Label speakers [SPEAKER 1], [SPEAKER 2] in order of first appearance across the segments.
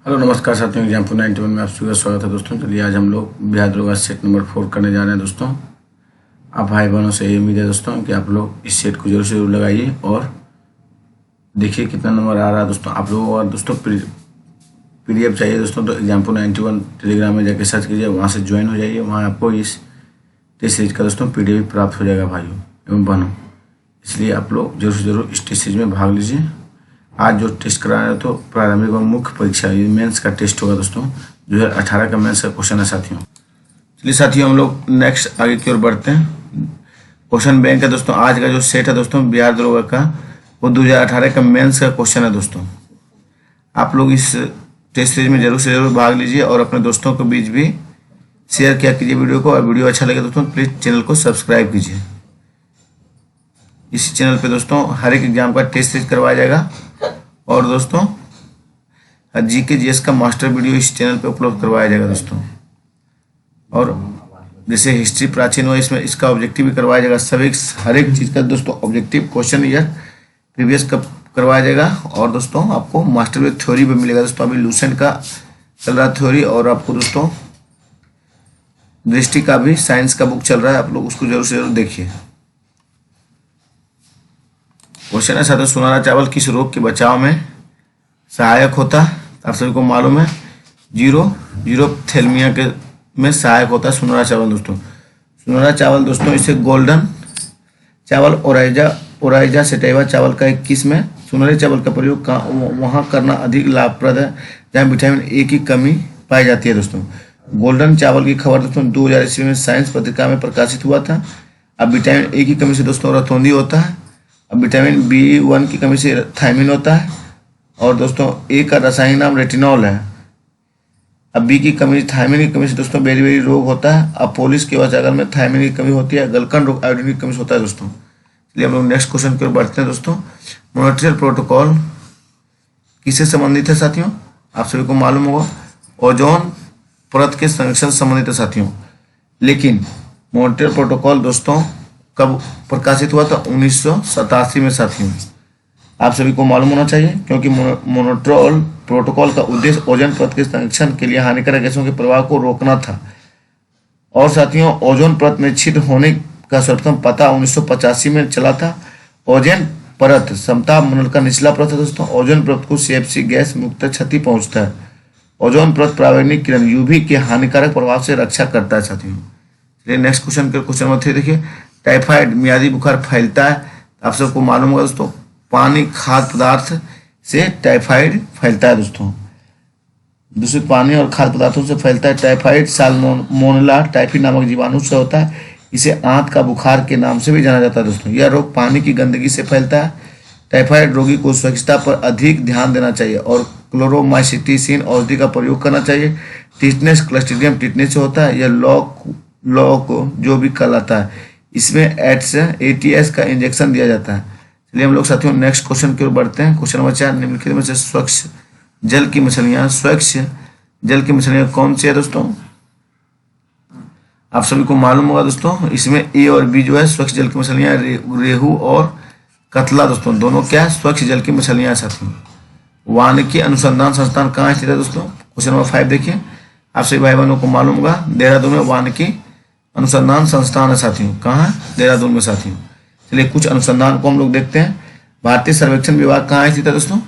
[SPEAKER 1] Hello नमस्कार साथियों, example 91 में आप सभी का स्वागत है दोस्तों। चलिए आज हम लोग बिहार दरोगा सेट नंबर 4 करने जा रहे हैं दोस्तों। आप भाई बहनों से यही उम्मीद है दोस्तों कि आप लोग इस सेट को जरूर से जरूर लगाइए और देखिए कितना नंबर आ रहा है दोस्तों। आप लोगों को दोस्तों PDF चाहिए दोस्तों तो एग्जाम्पल 91 टेलीग्राम में जाके सर्च कीजिए, वहाँ से ज्वाइन हो जाइए। वहाँ आपको इस टेस्ट सीरीज का दोस्तों PDF प्राप्त हो जाएगा भाइयों एवं बहनों। इसलिए आप लोग जरूर से जरूर इस टेस्ट सीरीज में भाग लीजिए। आज जो टेस्ट करा रहे हो तो प्रारंभिक और मुख्य परीक्षा ये मेंस का टेस्ट होगा दोस्तों। 2018 का मेंस का क्वेश्चन है साथियों। चलिए साथियों हम लोग नेक्स्ट आगे की ओर बढ़ते हैं। क्वेश्चन बैंक है दोस्तों। आज का जो सेट है दोस्तों बिहार दरोगा का वो 2018 का मेंस का क्वेश्चन है दोस्तों। आप लोग इस टेस्ट सीरीज में जरूर से जरूर भाग लीजिए और अपने दोस्तों के बीच भी शेयर किया कीजिए वीडियो को। और वीडियो अच्छा लगे दोस्तों प्लीज चैनल को सब्सक्राइब कीजिए। इस चैनल पे दोस्तों हर एक एग्जाम का टेस्ट सीरीज करवाया जाएगा और दोस्तों GK GS का मास्टर वीडियो इस चैनल पे अपलोड करवाया जाएगा दोस्तों। और जैसे हिस्ट्री प्राचीन हुआ इसमें इसका ऑब्जेक्टिव भी करवाया जाएगा। सभी हर एक चीज़ का दोस्तों ऑब्जेक्टिव क्वेश्चन ईयर प्रीवियस का करवाया जाएगा। और दोस्तों आपको मास्टर में थ्योरी भी मिलेगा दोस्तों। अभी लूसेंट का चल रहा थ्योरी और आपको दोस्तों दृष्टि का भी साइंस का बुक चल रहा है, आप लोग उसको जरूर से जरूर देखिए। क्वेश्चन है साथियों, सुनहरा चावल किस रोग के बचाव में सहायक होता है? आप सभी को मालूम है जीरोथेल्मिया के में सहायक होता है सुनहरा चावल दोस्तों। सुनहरा चावल दोस्तों इसे गोल्डन चावल ओराइजा सेटाइवा चावल का एक किस्म है। सुनहरे चावल का प्रयोग वहाँ करना अधिक लाभप्रद है जहाँ विटामिन A की कमी पाई जाती है दोस्तों। गोल्डन चावल की खबर दोस्तों 2000 ईस्वी में साइंस पत्रिका में प्रकाशित हुआ था। अब विटामिन A की कमी से दोस्तों रतौंधी होता है। अब विटामिन B1 की कमी से थायमिन होता है। और दोस्तों A का रासायनिक नाम रेटिनॉल है। अब B की कमी थायमिन की कमी से दोस्तों बेरी रोग होता है। अब पोलिस के वाचागर में थायमिन की कमी होती है। गलकन रोग आयोडीन की कमी से होता है दोस्तों। चलिए हम लोग नेक्स्ट क्वेश्चन की ओर बढ़ते हैं दोस्तों। मॉन्ट्रियल प्रोटोकॉल किससे संबंधित है साथियों? आप सभी को मालूम होगा ओजोन परत के संरक्षण से संबंधित है साथियों। लेकिन मॉन्ट्रियल प्रोटोकॉल दोस्तों कब प्रकाशित हुआ था? 1987 में साथियों। आप सभी को मालूम होना चाहिए क्योंकि मॉन्ट्रियल प्रोटोकॉल का उद्देश्य ओजोन परत के संरक्षण के लिए हानिकारक गैसों के प्रवाह को रोकना था। और साथियों ओजोन परत में छिद्र होने का सर्वप्रथम पता 1985 में चला था। ओजोन परत समताप मंडल का निचला परत है दोस्तों। ओजोन परत को CFC गैस मुक्त क्षति पहुंचता है। ओजोन परत पराबैंगनी किरण UV के हानिकारक प्रभाव से रक्षा करता है साथियों। चलिए नेक्स्ट क्वेश्चन नंबर 3 देखिए। टाइफाइड मियादी बुखार फैलता है। आप सबको मालूम होगा दोस्तों पानी खाद्य पदार्थ से टाइफाइड फैलता है दोस्तों। दूषित पानी और खाद्य पदार्थों से फैलता है। टाइफाइड साल्मोनेला टाइफी नामक जीवाणु से होता है। इसे आंत का बुखार के नाम से भी जाना जाता है दोस्तों। यह रोग पानी की गंदगी से फैलता है। टाइफाइड रोगी को स्वच्छता पर अधिक ध्यान देना चाहिए और क्लोरोमाइसिटिसिन औषधि का प्रयोग करना चाहिए। टिटनेस क्लस्ट्रीडियम टिटनेस से होता है। यह लॉक जो भी कहलाता है। इसमें ATS का इंजेक्शन दिया जाता है। चलिए हम लोग साथियों नेक्स्ट क्वेश्चन की ओर बढ़ते हैं। क्वेश्चन नंबर 4 निम्नलिखित में से स्वच्छ जल की मछलियां कौन सी है दोस्तों? आप सभी को मालूम होगा दोस्तों इसमें A और B जो है स्वच्छ जल की मछलियां रेहू और कतला दोस्तों दोनों क्या है स्वच्छ जल की मछलियां साथियों। वानिकी अनुसंधान संस्थान कहाँ स्थित है दोस्तों? क्वेश्चन नंबर 5 देखिए। आप सभी भाई बहनों को मालूम होगा देहरादून में वानिकी अनुसंधान संस्थान है साथियों। कहाँ? देहरादून में साथियों। चलिए कुछ अनुसंधान को हम लोग देखते हैं। भारतीय सर्वेक्षण विभाग कहाँ स्थित है दोस्तों?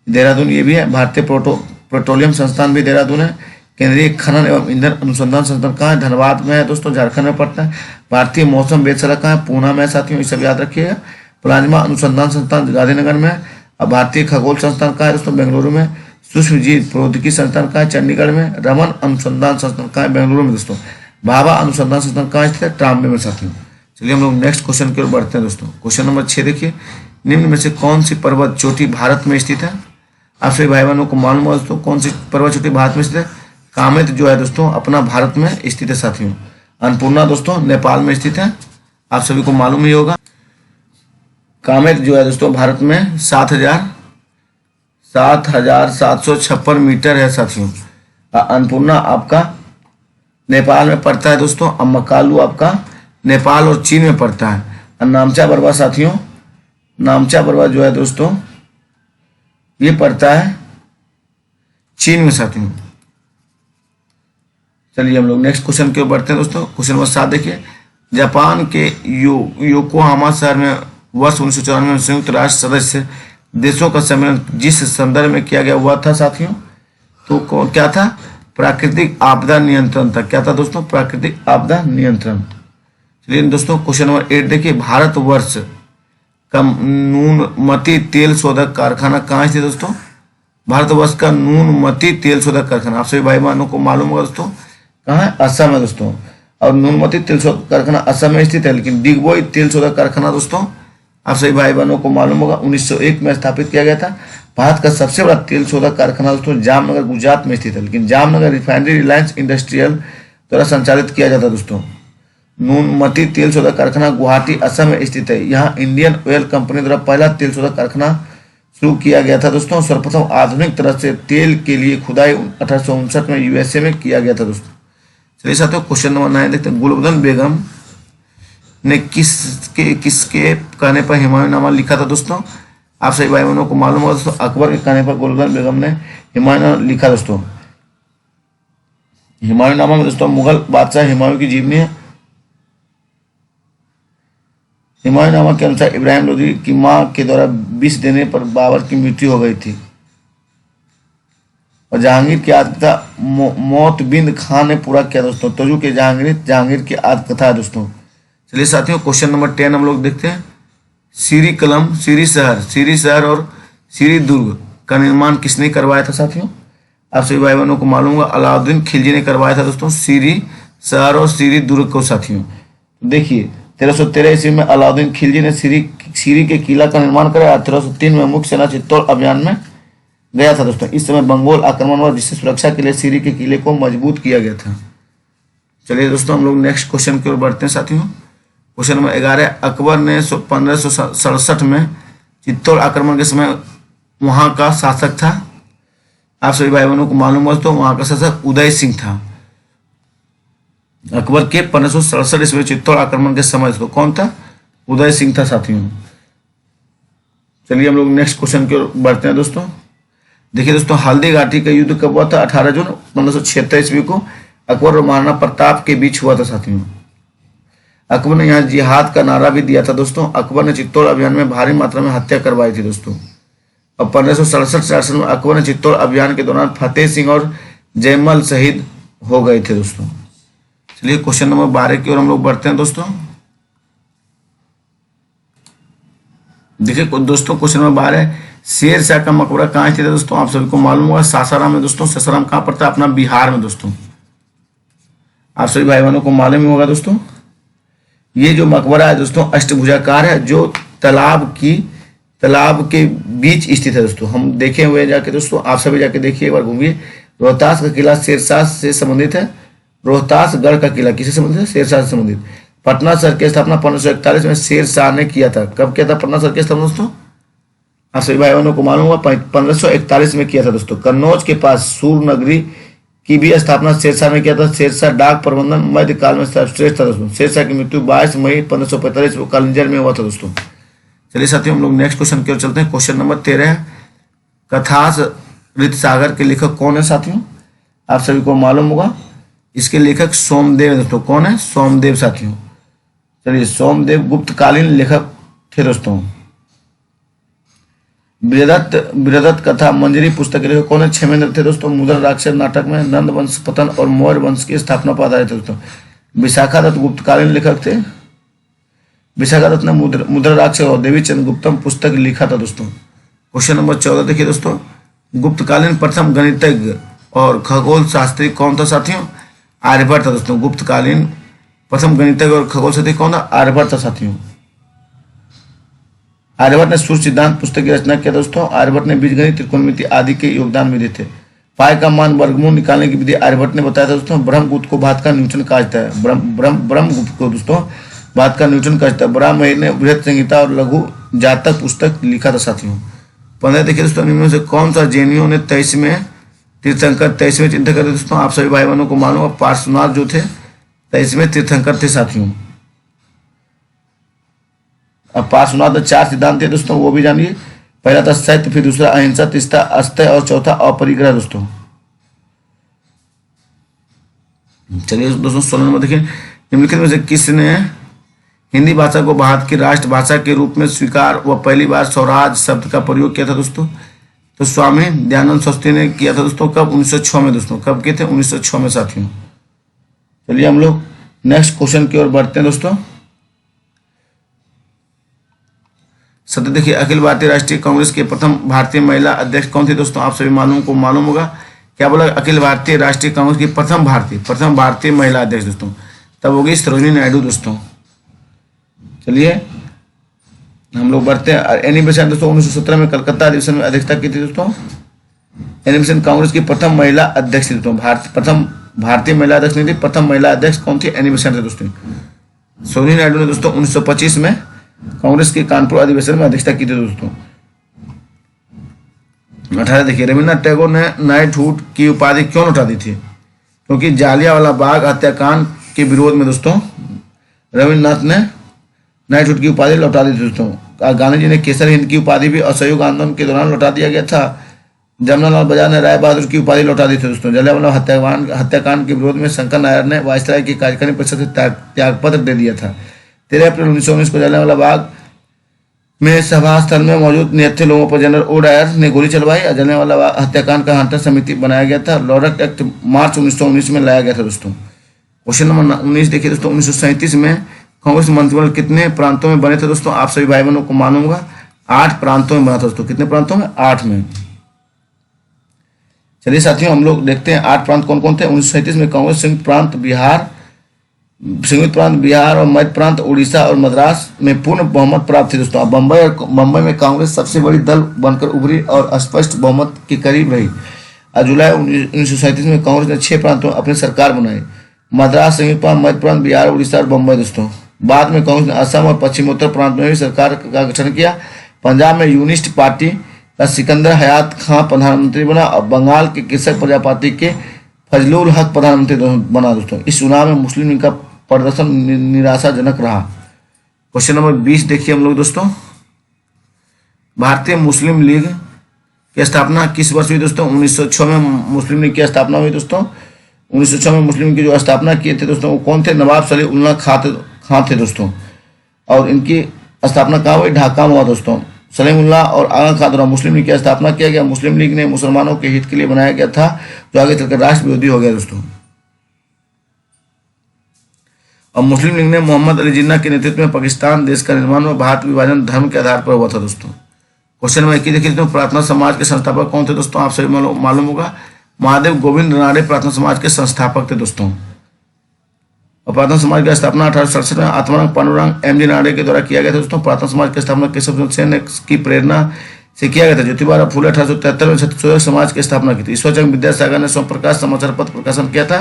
[SPEAKER 1] देहरादून ये भी है। भारतीय पेट्रोलियम संस्थान भी देहरादून है। केंद्रीय खनन एवं ईंधन अनुसंधान संस्थान कहाँ है? धनबाद में है दोस्तों, झारखंड में पड़ता है। भारतीय मौसम वेधशाला कहाँ है? पूना में है साथियों, ये सब याद रखिएगा। प्लाज्मा अनुसंधान संस्थान गांधीनगर में है। अब भारतीय खगोल संस्थान कहाँ है दोस्तों? बेंगलुरु में। सूक्ष्म जीव प्रौद्योगिकी संस्थान कहाँ है? चंडीगढ़ में। रमन अनुसंधान संस्थान कहाँ है? बेंगलुरु में दोस्तों। भाभा अनुसंधान संस्थान कहाँ स्थित है? ट्राम्बे में साथियों। चलिए हम लोग नेक्स्ट क्वेश्चन की ओर बढ़ते हैं दोस्तों। क्वेश्चन नंबर 6 देखिए। निम्न में से कौन सी पर्वत चोटी भारत में स्थित है? आप सभी भाई बहनों को मालूम है दोस्तों कौन सी पर्वत चोटी भारत में स्थित है? कामेत जो है दोस्तों अपना भारत में स्थित है साथियों। अन्नपूर्णा दोस्तों नेपाल में स्थित है, आप सभी को मालूम ही होगा। कामेत जो है दोस्तों भारत में 7,756 मीटर है साथियों। अन्नपूर्णा आपका नेपाल में पड़ता है दोस्तों। अम्मकालू आपका नेपाल और चीन में पड़ता है। नामचा बरवा साथियों, नामचा बरवा जो है दोस्तों ये पड़ता है चीन में साथियों। चलिए हम लोग नेक्स्ट क्वेश्चन की ओर बढ़ते हैं दोस्तों। क्वेश्चन नंबर 7 देखिए, जापान के योकोहामा शहर में वर्ष 1994 में संयुक्त राष्ट्र सदस्य देशों का सम्मेलन जिस संदर्भ में किया गया हुआ था साथियों, तो क्या था? प्राकृतिक आपदा नियंत्रण था। क्या था दोस्तों? प्राकृतिक आपदा नियंत्रण। चलिए दोस्तों क्वेश्चन नंबर 8 देखिए, भारतवर्ष का नूनमती तेल शोधक कारखाना कहाँ स्थित है दोस्तों? भारतवर्ष का नूनमती तेल शोधक कारखाना आप सभी भाई बहनों को मालूम होगा दोस्तों, कहाँ है? असम है दोस्तों। और नूनमती तेल शोधक कारखाना असम में स्थित है, लेकिन डिगबोई तेल शोधक कारखाना दोस्तों आप सभी भाई बहनों को मालूम होगा 1901 में स्थापित किया गया था। भारत का सबसे बड़ा तेल शोधक कारखाना दोस्तों जामनगर गुजरात में स्थित है, लेकिन जामनगर रिफाइनरी रिलायंस इंडस्ट्रियल द्वारा संचालित किया जाता है दोस्तों। नूनमती तेल शोधक कारखाना गुवाहाटी असम में स्थित है। यहाँ इंडियन ऑयल कंपनी द्वारा पहला तेल शोधक कारखाना शुरू किया गया था दोस्तों। सर्वप्रथम आधुनिक तरह से तेल के लिए खुदाई 1859 में यूएसए में किया गया था दोस्तों। चलिए साथियों क्वेश्चन नंबर 9 देखते हैं, गुलबदन बेगम ने किसके कहने पर हिमायूंनामा लिखा था दोस्तों? आप सभी भाई बहनों को मालूम होगा दोस्तों, अकबर के कहने पर गुलबदन बेगम ने हिमायूंनामा लिखा दोस्तों। हिमायूंनामा में दोस्तों मुगल बादशाह हिमायूं की जीवनी है। हिमायूंनामा के अनुसार इब्राहिम लोदी की मां के द्वारा विष देने पर बाबर की मृत्यु हो गई थी और जहांगीर की आत्मकथा मोतबिंद खान ने पूरा किया दोस्तों। तजु के जहांगीर की आत्मकथा है दोस्तों। चलिए साथियों क्वेश्चन नंबर 10 हम लोग देखते हैं, सीरी कलम, सीरी शहर और सीरी दुर्ग का निर्माण किसने करवाया था साथियों? आप सभी भाई बहनों को मालूम होगा अलाउद्दीन खिलजी ने करवाया था दोस्तों सीरी शहर और सीरी दुर्ग को साथियों। देखिए 1313 ईस्वी में अलाउद्दीन खिलजी ने सीरी के किला का निर्माण कराया। 1303 में मुख्य सेना चित्तौड़ अभियान में गया था दोस्तों। इस समय मंगोल आक्रमण हुआ जिससे सुरक्षा के लिए सीरी के किले को मजबूत किया गया था। चलिए दोस्तों हम लोग नेक्स्ट क्वेश्चन की ओर बढ़ते हैं साथियों। क्वेश्चन नंबर 11, अकबर ने 1567 में चित्तौड़ आक्रमण के समय वहां का शासक था। आप सभी भाई बहनों को मालूम हो तो वहां का शासक उदय सिंह था। अकबर के 1567 ईस्वी चित्तौड़ आक्रमण के समय तो कौन था? उदय सिंह था साथियों। चलिए हम लोग नेक्स्ट क्वेश्चन की ओर बढ़ते हैं दोस्तों। देखिए दोस्तों हल्दी घाटी का युद्ध कब हुआ था? 18 जून 1576 ईस्वी को अकबर और महाराणा प्रताप के बीच हुआ था साथियों। अकबर ने यहाँ जिहाद का नारा भी दिया था दोस्तों। अकबर ने चित्तौड़ अभियान में भारी मात्रा में हत्या करवाई थी दोस्तों। और 1567 में अकबर ने चित्तौड़ अभियान के दौरान फतेह सिंह और जयमल शहीद हो गए थे दोस्तों। चलिए क्वेश्चन नंबर 12 की ओर हम लोग बढ़ते हैं दोस्तों। देखिए दोस्तों क्वेश्चन नंबर 12, शेर शाह का मकबरा कहाँ स्थित है दोस्तों? आप सभी को मालूम होगा सासाराम में दोस्तों। सासाराम कहाँ पड़ता है? अपना बिहार में दोस्तों। आप सभी भाई बहनों को मालूम होगा दोस्तों, ये जो मकबरा है दोस्तों अष्टभुजाकार है जो तालाब के बीच स्थित है दोस्तों। हम देखे हुए जाके दोस्तों, आप सभी जाके देखिए एक बार घूमिए। रोहतास का किला शेरशाह से संबंधित है। रोहतासगढ़ का किला किससे संबंधित है? शेरशाह से संबंधित। पटना शहर की स्थापना 1541 में शेरशाह ने किया था। कब किया था पटना शहर की स्थापना दोस्तों? आप सभी भाई बहनों को मालूम होगा 1541 में किया था दोस्तों। कन्नौज के पास सूरनगरी की भी स्थापना शेरशाह ने किया था। शेरशाह डाक प्रबंधन मध्यकाल में सर्वश्रेष्ठ था दोस्तों। शेरशाह की मृत्यु 22 मई 1545 को कालिंजर में हुआ था दोस्तों। चलिए साथियों हम लोग नेक्स्ट क्वेश्चन की ओर चलते हैं। क्वेश्चन नंबर 13, कथास ऋतसागर के लेखक कौन है साथियों? आप सभी को मालूम होगा, इसके लेखक सोमदेव दोस्तों। कौन है? सोमदेव साथियों। चलिए सोमदेव गुप्तकालीन लेखक थे दोस्तों। बृहदत्त कथा मंजरी पुस्तक के लेखक कौन है? क्षेमेंद्र थे दोस्तों। मुद्रा राक्षस नाटक में नंद वंश पतन और मौर्य वंश की स्थापना पर आधारित थे दोस्तों। विशाखा दत्त गुप्तकालीन लेखक थे। विशाखा दत्त ने मुद्रा राक्षस और देवी चंद्र गुप्तम पुस्तक लिखा था दोस्तों। क्वेश्चन नंबर 14 देखिए दोस्तों, गुप्तकालीन प्रथम गणितज्ञ और खगोल शास्त्री कौन था साथियों? आर्यभट्ट था दोस्तों। गुप्तकालीन प्रथम गणितज्ञ और खगोल शास्त्री कौन था? आर्यभट्ट था साथियों। आर्यभट्ट ने सूर्य सिद्धांत पुस्तक की रचना किया दोस्तों। आर्यभट्ट ने बीजगणित, त्रिकोणमिति आदि के योगदान भी दिए थे। पाई का मान वर्गमूल निकालने की विधि आर्यभट्ट ने बताया था दोस्तों। ब्रह्मगुप्त को भात का न्यूटन कहा जाता है। ब्रह्मगुप्त को दोस्तों भात का न्यूटन कहा जाता है। ब्राह्मण ने बृहत संहिता और लघु जातक पुस्तक लिखा था साथियों। 15 देखिए दोस्तों, निम्न में से कौन सा जैनियों ने 23वें तीर्थंकर दोस्तों? आप सभी भाई बहनों को मालूम है पार्श्वनाथ जो थे 23वें तीर्थंकर थे साथियों। अब पार्श्वनाथ में 4 सिद्धांत थे दोस्तों, वो भी जानिए। पहला था सत्य, फिर दूसरा अहिंसा, तीसरा अस्तेय और चौथा अपरिग्रह दोस्तों। चलिए दोस्तों 16 नंबर देखिए, निम्नलिखित में से किसने हिंदी भाषा को भारत की राष्ट्रभाषा के रूप में स्वीकार व पहली बार स्वराज शब्द का प्रयोग किया था दोस्तों? तो स्वामी दयानंद सरस्वती ने किया था दोस्तों। कब? 1906 में दोस्तों। कब किए थे? 1906 में साथियों। चलिए हम लोग नेक्स्ट क्वेश्चन की ओर बढ़ते हैं दोस्तों। सत्य देखिए, अखिल भारतीय राष्ट्रीय कांग्रेस के प्रथम भारतीय महिला अध्यक्ष कौन थी दोस्तों? आप सभी मालूम होगा। क्या बोला? अखिल भारतीय राष्ट्रीय कांग्रेस की प्रथम भारतीय महिला अध्यक्ष दोस्तों, तब होगी सरोजिनी नायडू दोस्तों। चलिए हम लोग बढ़ते हैं। एनी बेसेंट दोस्तों 1917 में कलकत्ता अधिवेशन में अध्यक्षता की थी दोस्तों। एनी बेसेंट कांग्रेस की प्रथम महिला अध्यक्ष थी दोस्तों। प्रथम भारतीय महिला अध्यक्ष नहीं थी, प्रथम महिला अध्यक्ष कौन थी? एनी बेसेंट थे दोस्तों। सरोजिनी नायडू ने दोस्तों 1925 में कांग्रेस के कानपुर अधिवेशन में अध्यक्षता की थी दोस्तों। 18 देखिए, रविन्द्रनाथ टैगोर ने नाइटहुड की उपाधि क्यों लौटा दी थी? क्योंकि जालियांवाला बाग हत्याकांड के विरोध में दोस्तों रविन्द्रनाथ ने नाइटहुड की उपाधि लौटा दी थी दोस्तों। गांधी जी ने केसर हिंद की उपाधि भी असहयोग आंदोलन के दौरान लौटा दिया गया था। जमनालाल बजाज ने राय बहादुर की उपाधि लौटा दी थी दोस्तों। जालियांवाला हत्याकांड के विरोध में शंकर नायर ने वायसराय की कार्यकारिणी परिषद से त्यागपत्र दे दिया था। 13 अप्रैल 1919 को जालियांवाला बाग में सभा स्थल में मौजूद निहत्थे लोगों पर जनरल ओ डायर ने गोली चलवाई। जालियांवाला बाग हत्याकांड का हंटर समिति बनाया गया था। लॉरेट एक्ट मार्च 1919 में लाया गया था दोस्तों। क्वेश्चन नंबर 19 देखिए दोस्तों, 1937 में कांग्रेस मंत्रिमंडल कितने प्रांतों में बने थे दोस्तों? आप सभी भाई बहनों को मालूम होगा। 8 प्रांतों में बना था दोस्तों। कितने प्रांतों में? 8 में। चलिए साथियों हम लोग देखते हैं 8 प्रांत कौन कौन थे। 1937 में कांग्रेस संयुक्त प्रांत बिहार और मध्य प्रांत उड़ीसा और मद्रास में पूर्ण बहुमत प्राप्त थी दोस्तों। बम्बई में कांग्रेस सबसे बड़ी दल बनकर उभरी और स्पष्ट बहुमत के करीब रही। जुलाई 1937 में कांग्रेस ने 6 प्रांतों में अपनी सरकार बनाई। मद्रास, संयुक्त प्रांत, मध्य प्रांत, बिहार, उड़ीसा और बम्बई दोस्तों। बाद में कांग्रेस ने असम और पश्चिमोत्तर प्रांत में भी सरकार का गठन किया। पंजाब में यूनिस्ट पार्टी का सिकंदर हयात खां प्रधानमंत्री बना और बंगाल के कृषक प्रजा पार्टी के फजलुल हक प्रधानमंत्री बना दोस्तों। इस चुनाव में मुस्लिम लीग का प्रदर्शन निराशाजनक रहा। क्वेश्चन नंबर 20 देखिए हम लोग दोस्तों, भारतीय मुस्लिम लीग की स्थापना किस वर्ष हुई दोस्तों? 1906 में मुस्लिम लीग की स्थापना हुई दोस्तों। 1906 में मुस्लिम लीग की जो स्थापना किए थे दोस्तों वो कौन थे? नवाब सलीउल्लाह खां थे दोस्तों। और इनकी स्थापना कहाँ हुई? ढाका में हुआ दोस्तों। सलीमुल्लाह और आगा खां द्वारा मुस्लिम लीग की स्थापना किया गया। मुस्लिम लीग ने मुसलमानों के हित के लिए बनाया गया था, जो आगे चलकर राष्ट्र विरोधी हो गया दोस्तों। और मुस्लिम लीग ने मोहम्मद अली जिन्ना के नेतृत्व में पाकिस्तान देश का निर्माण व भारत विभाजन धर्म के आधार पर हुआ था दोस्तों। क्वेश्चन नंबर 21 देखिए, प्रार्थना समाज के संस्थापक कौन थे दोस्तों? आप सभी मालूम होगा। महादेव गोविंद रानड़े प्रार्थना समाज के संस्थापक थे दोस्तों। और प्रार्थना समाज की स्थापना 1867 में आत्माराम पांडुरंग एम जी रानड़े के द्वारा किया गया था दोस्तों। प्रार्थना समाज की स्थापना केशव सेन की प्रेरणा से किया गया था। ज्योतिबा फूले 1873 में छत्तीसगढ़ समाज की स्थापना की थी। ईश्वरचंद्र विद्यासागर ने स्वयं प्रकाश समाचार पत्र प्रकाशन किया था।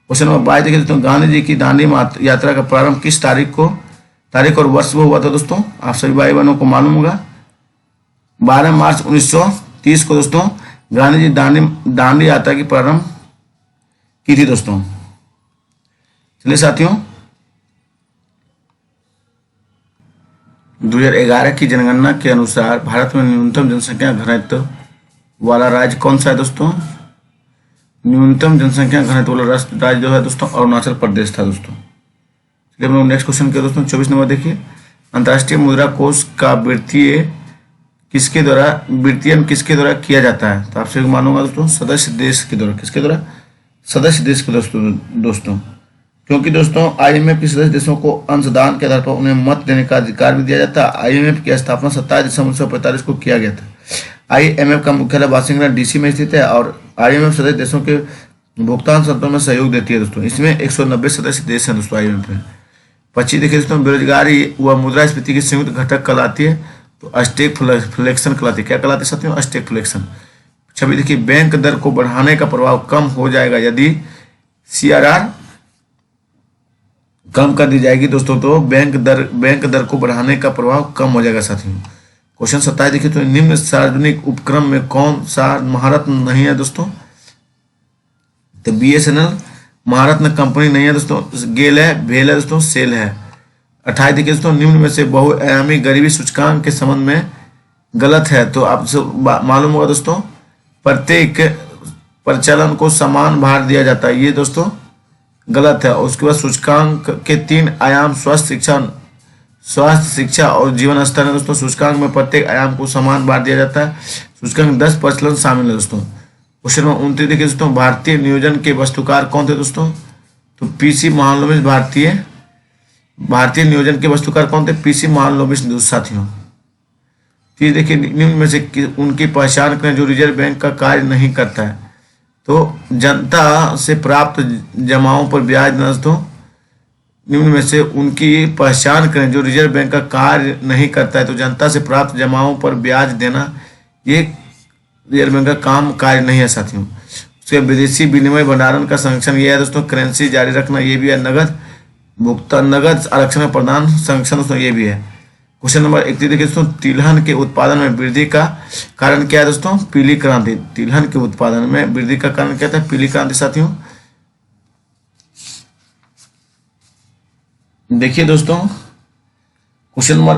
[SPEAKER 1] क्वेश्चन नंबर 22 देखिए दोस्तों, गांधी जी की दांडी यात्रा का प्रारंभ किस तारीख और वर्ष में हुआ था दोस्तों? आप सभी भाई बहनों को मालूम होगा। 12 मार्च 1930 को दोस्तों गांधी जी दांडी यात्रा की प्रारंभ की थी दोस्तों। चलिए साथियों, 2011 की जनगणना के अनुसार भारत में न्यूनतम जनसंख्या घनत्व वाला राज्य कौन सा है दोस्तों? न्यूनतम जनसंख्या घनत्व वाला राज्य जो है दोस्तों अरुणाचल प्रदेश था दोस्तों। चलिए हम लोग नेक्स्ट क्वेश्चन किया दोस्तों। 24 नंबर देखिए, अंतर्राष्ट्रीय मुद्रा कोष का वित्तीयन किसके द्वारा किया जाता है? तो आपसे मालूम होगा दोस्तों, सदस्य देश के द्वारा। किसके द्वारा? सदस्य देश के दोस्तों। क्योंकि दोस्तों IMF के सदस्य देशों को अंशदान के आधार पर उन्हें मत देने का अधिकार भी दिया जाता है। IMF की स्थापना 27 दिसंबर 1945 को किया गया था। IMF का मुख्यालय वाशिंगटन DC में स्थित है और IMF सदस्य देशों के भुगतान संतों में सहयोग देती है दोस्तों। इसमें 190 सदस्य देश हैं दोस्तों IMF में। 25 देखिए दोस्तों, बेरोजगारी व मुद्रास्फीति की संयुक्त घटक कहलाती है तो स्टैगफ्लेशन कहलाती है। क्या कहलाती है साथियों? स्टैगफ्लेशन। 26 देखिए, बैंक दर को बढ़ाने का प्रभाव कम हो जाएगा यदि CRR कम कर दी जाएगी दोस्तों, तो बैंक दर को बढ़ाने का प्रभाव कम हो जाएगा साथियों। क्वेश्चन 27 देखिए, तो निम्न सार्वजनिक उपक्रम में कौन सा महारत्न नहीं है दोस्तों? तो BSNL महारत्न कंपनी नहीं है दोस्तों। गेल है, भेल है दोस्तों, सेल है। 28 देखिए दोस्तों, निम्न में से बहुआयामी गरीबी सूचकांक के संबंध में गलत है। तो आपसे मालूम होगा दोस्तों, प्रत्येक प्रचलन को समान भार दिया जाता है। ये दोस्तों गलत है। उसके बाद सूचकांक के 3 आयाम स्वास्थ्य शिक्षा और जीवन स्तर है दोस्तों। सूचकांक में प्रत्येक आयाम को समान बांट दिया जाता है। सूचकांक 10% शामिल है दोस्तों। क्वेश्चन नंबर 29 देखिए दोस्तों, भारतीय नियोजन के वस्तुकार कौन थे दोस्तों? तो पीसी महालनोबिस भारतीय नियोजन के वस्तुकार कौन थे? पीसी महालनोबिस साथियों। फिर देखिए, निम्न में से उनकी पहचान करें जो रिजर्व बैंक का कार्य नहीं करता है। तो जनता से प्राप्त जमाओं पर ब्याज दोस्तों, निम्न में से उनकी पहचान करें जो रिजर्व बैंक का कार्य नहीं करता है। तो जनता से प्राप्त जमाओं पर ब्याज देना ये रिजर्व बैंक का कार्य नहीं है साथियों। उसके विदेशी विनिमय भंडारण का संरक्षण ये है दोस्तों। करेंसी जारी रखना ये भी है। नगद भुगतान, नगद आरक्षण प्रदान संरक्षण दोस्तों ये भी है। क्वेश्चन नंबर 31 देखिए दोस्तों, तिलहन के उत्पादन में वृद्धि का कारण क्या है दोस्तों? पीली क्रांति। तिलहन के उत्पादन में वृद्धि का कारण क्या था? पीली क्रांति साथियों। देखिए दोस्तों, क्वेश्चन नंबर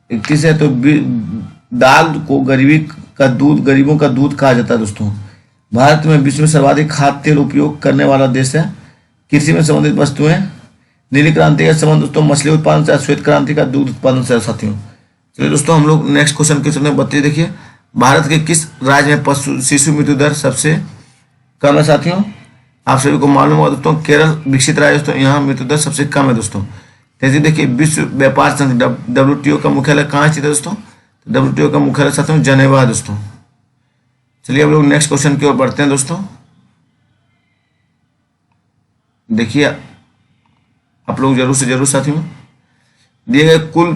[SPEAKER 1] 31 है, तो दाल को गरीबों का दूध कहा जाता है दोस्तों। भारत में विश्व में सर्वाधिक खाद्य तेल उपयोग करने वाला देश है। कृषि में संबंधित वस्तुएं, नीली क्रांति का संबंध दोस्तों मछली उत्पादन से, श्वेत क्रांति का दूध उत्पादन से साथियों। चलिए दोस्तों, हम लोग नेक्स्ट क्वेश्चन के चलते 32 देखिए, भारत के किस राज्य में शिशु मृत्यु दर सबसे कम है साथियों? आप सभी को मालूम होगा दोस्तों, केरल विकसित राज्य दोस्तों, यहाँ मृत्यु दर सबसे कम है दोस्तों। जैसे देखिए, विश्व व्यापार संघ WTO का मुख्यालय कहाँ स्थित है दोस्तों? WTO का मुख्यालय साथियों जनेवा है दोस्तों। चलिए हम लोग नेक्स्ट क्वेश्चन की ओर बढ़ते हैं दोस्तों। देखिए, आप लोग जरूर से जरूर साथियों, दिए गए कुल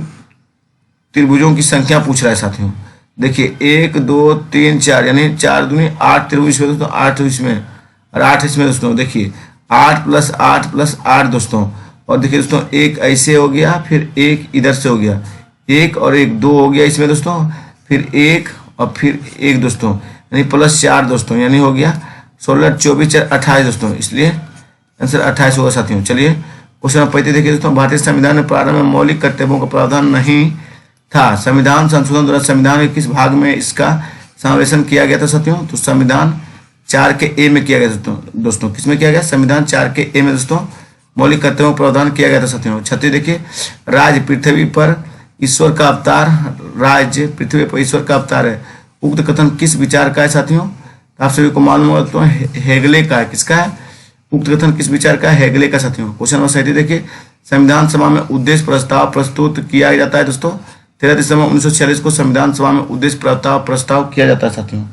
[SPEAKER 1] त्रिभुजों की संख्या पूछ रहा है साथियों। देखिए 1 2 3 4 यानी 4 दूनी 8 त्रिभुज में दोस्तों, 8 इसमें और 8 इसमें दोस्तों। देखिए 8 + 8 + 8 दोस्तों। और देखिए दोस्तों, एक ऐसे हो गया, फिर एक इधर से हो गया, 1 और 1 2 हो गया इसमें दोस्तों, फिर 1 और फिर 1 दोस्तों, यानी +4 दोस्तों, यानी हो गया 16 24 4 28 दोस्तों। इसलिए आंसर 28 होगा साथियों। चलिए क्वेश्चन नंबर 35 देखिए दोस्तों, भारतीय संविधान में प्रारंभ में मौलिक कर्तव्यों का प्रावधान नहीं था। संविधान संशोधन द्वारा संविधान के किस भाग में इसका समावेशन किया गया था साथियों? तो संविधान 4 के ए में किया गया दोस्तों। किसमें किया गया? संविधान 4 के ए में दोस्तों मौलिक कर्तव्यों का प्रावधान किया गया था साथियों। 36 देखिए, राज्य पृथ्वी पर ईश्वर का अवतार, राज्य पृथ्वी पर ईश्वर का अवतार है। उक्त कथन किस विचार का है साथियों? आप सभी को मालूम होगा तो हेगले का है। किसका है? उक्त कथन किस विचार का है? हेगले का साथियों। क्वेश्चन नंबर 37 देखिए, संविधान सभा में उद्देश्य प्रस्ताव प्रस्तुत किया जाता है दोस्तों। 13 दिसंबर 1946 को संविधान सभा में उद्देश्य प्रस्ताव किया जाता है साथियों।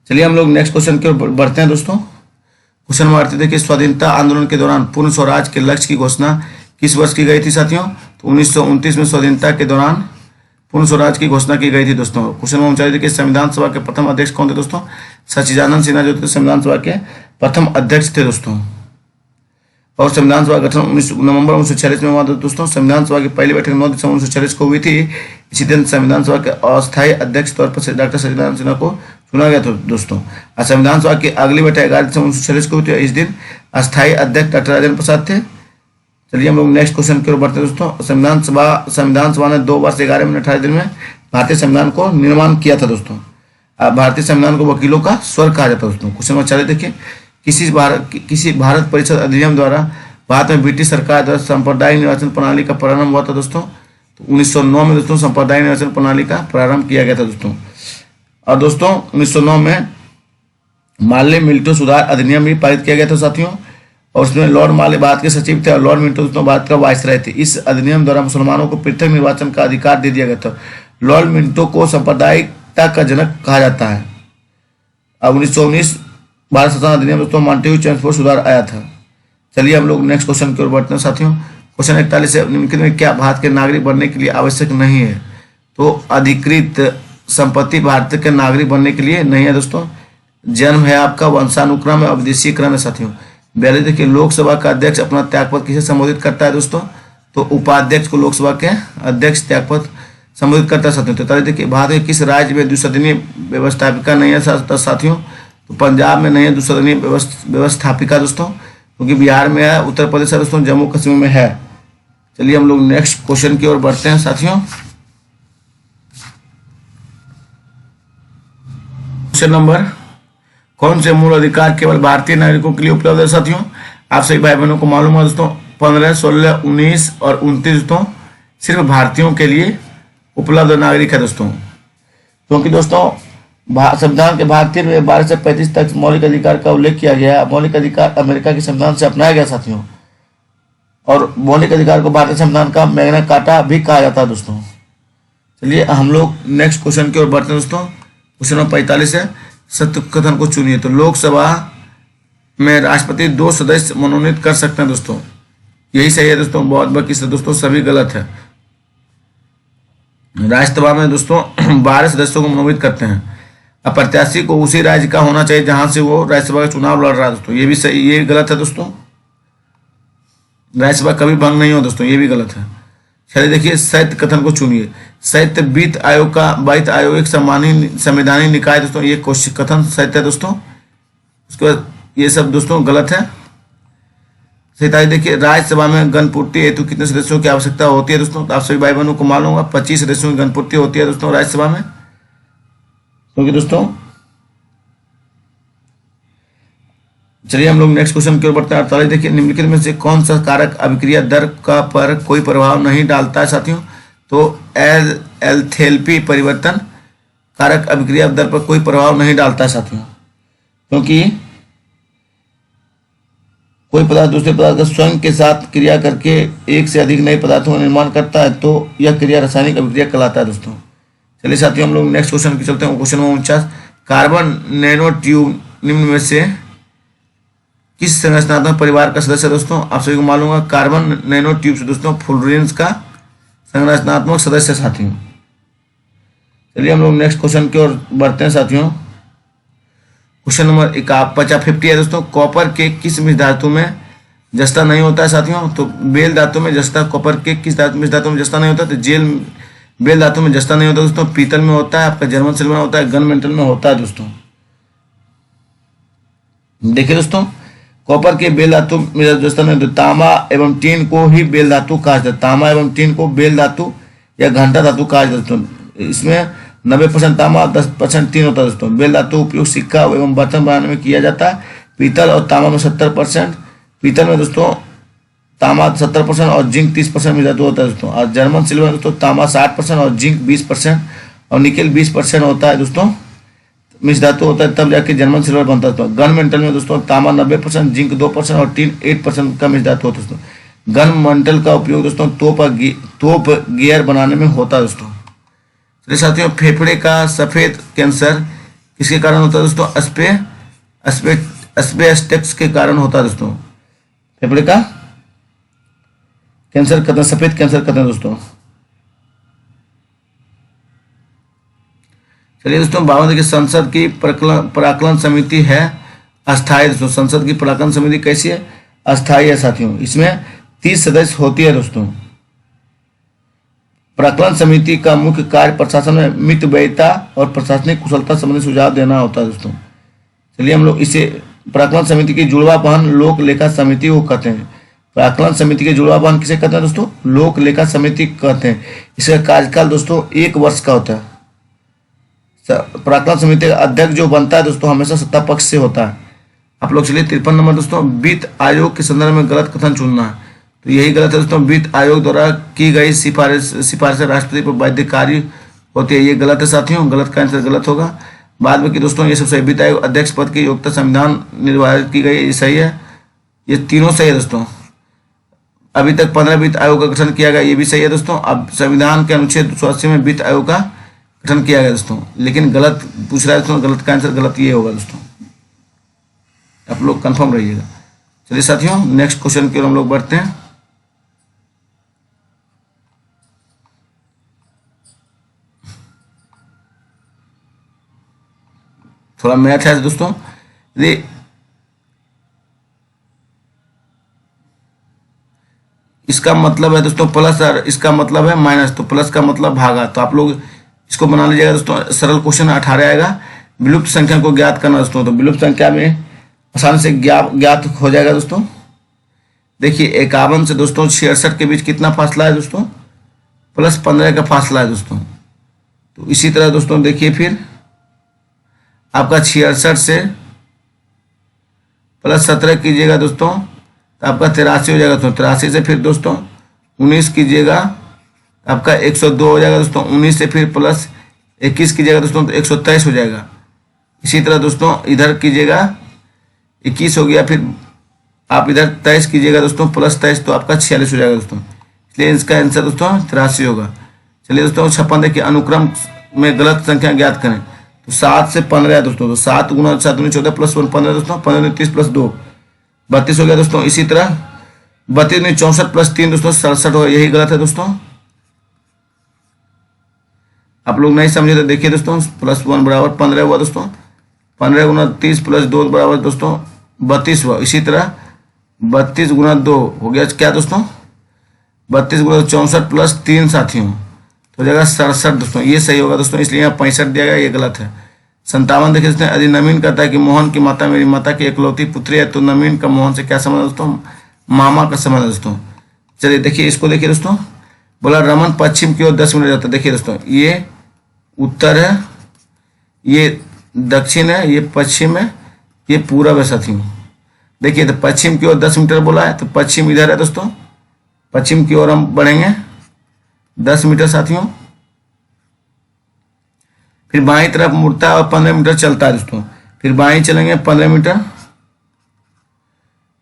[SPEAKER 1] चलिए हम लोग नेक्स्ट क्वेश्चन की ओर बढ़ते हैं दोस्तों। क्वेश्चन नंबर 38 देखिए, स्वाधीनता आंदोलन के दौरान पूर्ण स्वराज के लक्ष्य की घोषणा किस वर्ष की गई थी साथियों? तो 1929 में स्वाधीनता के दौरान पूर्ण स्वराज की घोषणा की गई थी दोस्तों। क्वेश्चन नंबर 39 देखिए, संविधान सभा के प्रथम अध्यक्ष कौन थे दोस्तों? सच्चिदानंद सिन्हा जो थे संविधान सभा के प्रथम अध्यक्ष थे दोस्तों। और संविधान सभा गठन नवंबर 1946 में हुआ दोस्तों। संविधान सभा की पहली बैठक 9 दिसंबर 1946 को हुई थी। इसी दिन संविधान सभा के अस्थायी अध्यक्ष तौर पर डॉक्टर सच्चिदानंद सिन्हा को चुना गया था दोस्तों। और संविधान सभा की अगली बैठक 11 दिसंबर 1946 को हुई थी। इस दिन अस्थायी अध्यक्ष डॉक्टर राजेंद्र प्रसाद थे। चलिए हम लोग नेक्स्ट क्वेश्चन की ओर बढ़ते हैं दोस्तों। संविधान सभा ने 2 वर्ष 11 मिनट 18 दिन में भारतीय संविधान को निर्माण किया था दोस्तों। भारतीय संविधान को वकीलों का स्वर कहा जाता है दोस्तों। क्वेश्चन नंबर 40 देखिए, किसी भारत परिषद अधिनियम द्वारा भारत में ब्रिटिश सरकार द्वारा सांप्रदायिक निर्वाचन प्रणाली का प्रारंभ हुआ था दोस्तों। तो 1909 में दोस्तों सांप्रदायिक निर्वाचन प्रणाली का प्रारंभ किया गया था दोस्तों। और दोस्तों 1909 में माल्ले मिल्टो सुधार अधिनियम भी पारित किया गया था साथियों। और उसमें लॉर्ड माल्ले भारत के सचिव थे और लॉर्ड मिल्टो दोस्तों भारत का वायसराय थे। इस अधिनियम द्वारा मुसलमानों को पृथक निर्वाचन का अधिकार दे दिया गया था। लॉर्ड मिल्टो को सांप्रदायिकता का जनक कहा जाता है। अब 1919 भारत शासन अधिनियम दोस्तों मॉन्टेग्यू चैम्सफोर्ड सुधार आया था। चलिए हम लोग नेक्स्ट क्वेश्चन की ओर बढ़ते हैं साथियों। क्वेश्चन 41 है, निम्नलिखित में क्या भारत के नागरिक बनने के लिए आवश्यक नहीं है? तो अधिकृत संपत्ति भारत के नागरिक बनने के लिए नहीं है दोस्तों। जन्म है आपका, वंशानुक्रम है, विदेशी क्रम है साथियों। 42 देखिए, लोकसभा का अध्यक्ष अपना त्यागपत्र किसे संबोधित करता है दोस्तों? तो उपाध्यक्ष को लोकसभा के अध्यक्ष त्यागपत्र संबोधित करता है साथियों। 43 देखिए, भारत के किस राज्य में द्विसदनीय व्यवस्थापिका नहीं है साथियों? तो पंजाब में नहीं है द्विसदनीय व्यवस्थापिका दोस्तों, क्योंकि बिहार में है, उत्तर प्रदेश है दोस्तों, जम्मू कश्मीर में है। चलिए हम लोग नेक्स्ट क्वेश्चन की ओर बढ़ते हैं साथियों। कौन से मूल अधिकार केवल भारतीय नागरिकों के लिए उपलब्ध है साथियों? आप सभी भाई बहनों को मालूम है दोस्तों, 15, 16, 19 और 29 दोस्तों सिर्फ भारतीयों के लिए उपलब्ध नागरिक है दोस्तों, क्योंकि दोस्तों संविधान के भाग 3 में 12 से 35 तक मौलिक अधिकार का उल्लेख किया गया है। मौलिक अधिकार अमेरिका के संविधान से अपनाया गया साथियों, और मौलिक अधिकार को भारतीय संविधान का मैग्ना कार्टा भी कहा जाता है दोस्तों। चलिए हम लोग नेक्स्ट क्वेश्चन की ओर बढ़ते हैं दोस्तों। क्वेश्चन नंबर 45 है, सत्य कथन को चुनिए। तो लोकसभा में राष्ट्रपति 2 सदस्य मनोनीत कर सकते हैं दोस्तों, यही सही है दोस्तों। बहुत बाकी से दोस्तों सभी गलत है। राज्यसभा में दोस्तों 12 सदस्यों को मनोनीत करते हैं। अब प्रत्याशी को उसी राज्य का होना चाहिए जहां से वो राज्यसभा का चुनाव लड़ रहा है दोस्तों, ये भी सही, ये गलत है दोस्तों। राज्यसभा कभी भंग नहीं हो दोस्तों, ये भी गलत है। चलिए देखिए, साहित्य कथन को चुनिए। साहित्य वित्त आयोग एक संवैधानिक निकाय दोस्तों, ये क्वेश्चन कथन साहित्य है दोस्तों। उसके बाद ये सब दोस्तों गलत है। सही देखिए, राज्यसभा में गणपूर्ति हेतु कितने सदस्यों की आवश्यकता होती है दोस्तों? तो आप सभी भाई बहनों को मालूम होगा 25 सदस्यों की गणपूर्ति होती है दोस्तों राज्यसभा में। क्योंकि दोस्तों चलिए हम लोग नेक्स्ट क्वेश्चन की ओर बढ़ते हैं। 48 देखिए, निम्नलिखित में से कौन सा कारक अभिक्रिया दर का पर कोई प्रभाव नहीं डालता है साथियों? तो एंथैल्पी परिवर्तन कारक अभिक्रिया दर पर कोई प्रभाव नहीं डालता है साथियों, क्योंकि कोई पदार्थ दूसरे पदार्थ का स्वयं के साथ क्रिया करके एक से अधिक नए पदार्थों का निर्माण करता है, तो यह क्रिया रासायनिक अभिक्रिया कहलाता है दोस्तों। चलिए साथियों हम लोग नेक्स्ट क्वेश्चन की चलते हैं। Question number 49, carbon nano tube निम्न में से किस संरचनात्मक परिवार का सदस्य है दोस्तों? आप सभी को मालूम है कार्बन नैनो ट्यूब से दोस्तों फुलरेंस का संरचनात्मक सदस्य साथियों। चलिए हम लोग नेक्स्ट क्वेश्चन की ओर बढ़ते हैं साथियों। क्वेश्चन नंबर 50 है दोस्तों, कॉपर के किस मिश्र धातु में जस्ता नहीं होता है साथियों? तो बेल धातु में जस्ता, कॉपर के किस मिश्र धातु में जस्ता नहीं होता? तो बेल धातु में जस्ता नहीं होता दोस्तों, पीतल में होता है, आपका जर्मन सिल्वर में होता है, गन मेटल में होता है दोस्तों। देखिए दोस्तों, कॉपर के बेल धातु में जस्ता नहीं होता, तांबा एवं टीन को ही बेल धातु कहा जाता है। तांबा एवं टीन को बेल धातु या घंटा धातु कहा जाता है दोस्तों। इसमें 90% तांबा 10% टीन होता है दोस्तों। बेल धातु उपयोग सिक्का एवं बर्तन बनाने में किया जाता है। पीतल और तांबा में 70%, पीतल में दोस्तों तांबा 70% और जिंक 30% मिश्र धातु होता है दोस्तों। और जर्मन सिल्वर दोस्तों तांबा 60% और जिंक 20% और निकेल 20% होता है दोस्तों, मिश्र धातु होता है, तब जाके जर्मन सिल्वर बनता है दोस्तों। गन मेटल में दोस्तों तांबा 90%, जिंक 2% और टीन 8% का मिश्र धातु होता है दोस्तों। गन मेटल का उपयोग दोस्तों तोप गियर बनाने में होता है दोस्तों। चलिए साथियों, फेफड़े का सफेद कैंसर किसके कारण होता है दोस्तों? एस्बेस्टस के कारण होता है दोस्तों। फेफड़े का कैंसर कहते हैं, सफेद कैंसर कहते हैं दोस्तों। चलिए दोस्तों 52 देखिए, संसद की प्राक्कलन समिति है अस्थायी दोस्तों। संसद की प्राक्कलन समिति कैसी है? अस्थायी है साथियों। इसमें 30 सदस्य होती है दोस्तों। प्राक्कलन समिति का मुख्य कार्य प्रशासन में मितव्ययिता और प्रशासनिक कुशलता संबंधी सुझाव देना होता है दोस्तों। चलिए हम लोग इसे प्राक्कलन समिति की जुड़वा बहन लोक लेखा समिति को कहते हैं। प्राक्कलन समिति के जुड़वा बहन किसे कहते हैं दोस्तों? लोक लेखा समिति कहते हैं। इसका कार्यकाल दोस्तों 1 वर्ष का होता है। प्राक्कलन समिति का अध्यक्ष जो बनता है दोस्तों हमेशा सत्ता पक्ष से होता है। आप लोग चलिए 53 नंबर दोस्तों, वित्त आयोग के संदर्भ में गलत कथन चुनना है। तो यही गलत है दोस्तों, वित्त आयोग द्वारा की गई सिफारिश राष्ट्रपति पर बाध्यकारी होती है, ये गलत है साथियों। गलत का आंसर गलत होगा। बाद में कि दोस्तों ये सब सही। वित्त आयोग अध्यक्ष पद की योग्यता संविधान निर्धारित की गई, ये सही है। ये तीनों सही है दोस्तों। अभी तक 15 वित्त आयोग का गठन किया गया, ये भी सही है दोस्तों। अब संविधान के अनुच्छेद 180 में वित्त आयोग का गठन किया गया दोस्तों, लेकिन गलत पूछ रहा है दोस्तों। गलत का आंसर गलत ये होगा दोस्तों, आप लोग कंफर्म रहिएगा। चलिए साथियों नेक्स्ट क्वेश्चन की ओर हम लोग बढ़ते हैं। थोड़ा मैथ है दोस्तों। यदि इसका मतलब है दोस्तों प्लस और इसका मतलब है माइनस, तो प्लस का मतलब भागा, तो आप लोग इसको बना लीजिएगा दोस्तों। सरल क्वेश्चन 18 आएगा, विलुप्त संख्या को ज्ञात करना दोस्तों। तो विलुप्त संख्या में आसानी से ज्ञात हो जाएगा दोस्तों। देखिए 51 से दोस्तों 66 के बीच कितना फासला है दोस्तों? +15 का फासला है दोस्तों। तो इसी तरह दोस्तों देखिए फिर आपका 66 से प्लस 17 कीजिएगा दोस्तों तो आपका 83 हो जाएगा दोस्तों। 83 से फिर दोस्तों 19 कीजिएगा आपका 102 हो जाएगा दोस्तों। 19 से फिर प्लस 21 कीजिएगा दोस्तों तो 123 हो जाएगा। इसी तरह दोस्तों इधर कीजिएगा 21 हो गया, फिर आप इधर 23 कीजिएगा दोस्तों प्लस 23 तो आपका 46 हो जाएगा दोस्तों। इसलिए इसका आंसर दोस्तों 83 होगा। चलिए दोस्तों 56 देखिए, अनुक्रम में गलत संख्या ज्ञात करें। तो 7 से 15 है दोस्तों, तो 7 गुना 7 दूनी 14 प्लस 1 15 दोस्तों, 15 30 प्लस 2 32 हो गया दोस्तों। इसी तरह 32 नहीं 64 प्लस 3 दोस्तों 67 होगा, यही गलत है दोस्तों। आप लोग नहीं समझे तो देखिए दोस्तों, प्लस 1 बराबर 15 हुआ दोस्तों, 15 गुना 30 प्लस 2 बराबर दोस्तों 32 हुआ। इसी तरह 32 गुना 2 हो गया क्या दोस्तों, 32 गुना 64 प्लस 3 साथियों तो हो जाएगा 67 दोस्तों, ये सही होगा दोस्तों। इसलिए यहाँ 65 दिया गया, ये गलत है। 57 देखिए दोस्तों, यदि नवीन कहता है कि मोहन की माता मेरी माता की इकलौती पुत्री है तो नवीन का मोहन से क्या संबंध है दोस्तों, मामा का संबंध है दोस्तों। चलिए देखिए इसको देखिए दोस्तों, बोला रमन पश्चिम की ओर 10 मिनट जाता है। देखिए दोस्तों ये उत्तर है, ये दक्षिण है, ये पश्चिम है, ये पूरब है साथियों। देखिए तो पश्चिम की ओर 10 मीटर बोला है तो पश्चिम इधर है दोस्तों, पश्चिम की ओर हम बढ़ेंगे 10 मीटर साथियों। फिर बाईं तरफ मुड़ता है और 15 मीटर चलता है दोस्तों। फिर बाईं चलेंगे 15 मीटर,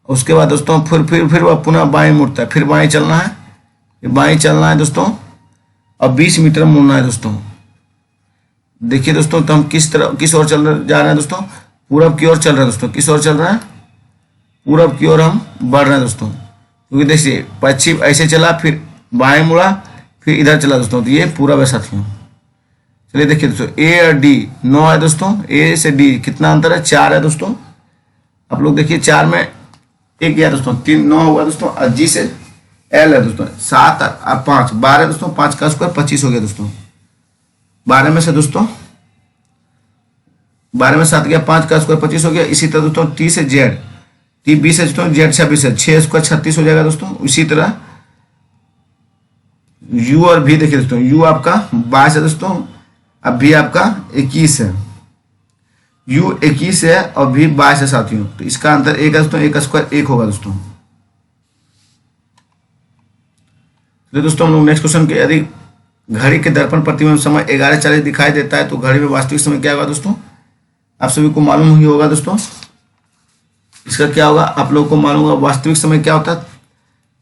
[SPEAKER 1] उसके बाद दोस्तों फिर वह पुनः बाईं मुड़ता है, फिर बाईं चलना है, फिर बाईं चलना है दोस्तों और 20 मीटर मुड़ना है दोस्तों। देखिए दोस्तों तो हम किस ओर चल रहे जा रहे हैं दोस्तों, पूरब की ओर चल रहे हैं दोस्तों। किस ओर चल रहे हैं, पूरब की ओर हम बढ़ रहे हैं दोस्तों। क्योंकि देखिए पश्चिम ऐसे चला, फिर बाएं मुड़ा, फिर इधर चला दोस्तों, तो ये पूरब है साथियों। चलिए देखिए दोस्तों ए और डी 9 है दोस्तों, ए से डी कितना अंतर है, 4 है दोस्तों। आप लोग देखिए 4 में 1 गया दोस्तों, 3 9 हुआ दोस्तों, और जी से एल है दोस्तों, 7 और 5 12 दोस्तों, 5 का स्क्वायर 25 हो गया दोस्तों। 12 में से दोस्तों 12 में 7 गया, 5 का स्क्वायर 25 हो गया। इसी तरह दोस्तों टी से जेड, टी 20 है दोस्तों, जेड 26 है, 6 स्क्वायर 36 हो जाएगा दोस्तों। इसी तरह यू और भी देखिए दोस्तों, यू आपका 22 है दोस्तों, अब भी आपका 21 है, यू 21 है और भी 22 है साथियों। तो इसका अंतर 1 है दोस्तों, 1 स्क्वायर 1 होगा दोस्तों। तो दोस्तों हम लोग नेक्स्ट क्वेश्चन के, यदि घड़ी के दर्पण प्रतिबिंब समय 11:40 दिखाई देता है तो घड़ी में वास्तविक समय क्या होगा दोस्तों, आप सभी को मालूम ही होगा दोस्तों। इसका क्या होगा आप लोगों को मालूम होगा, वास्तविक समय क्या होता है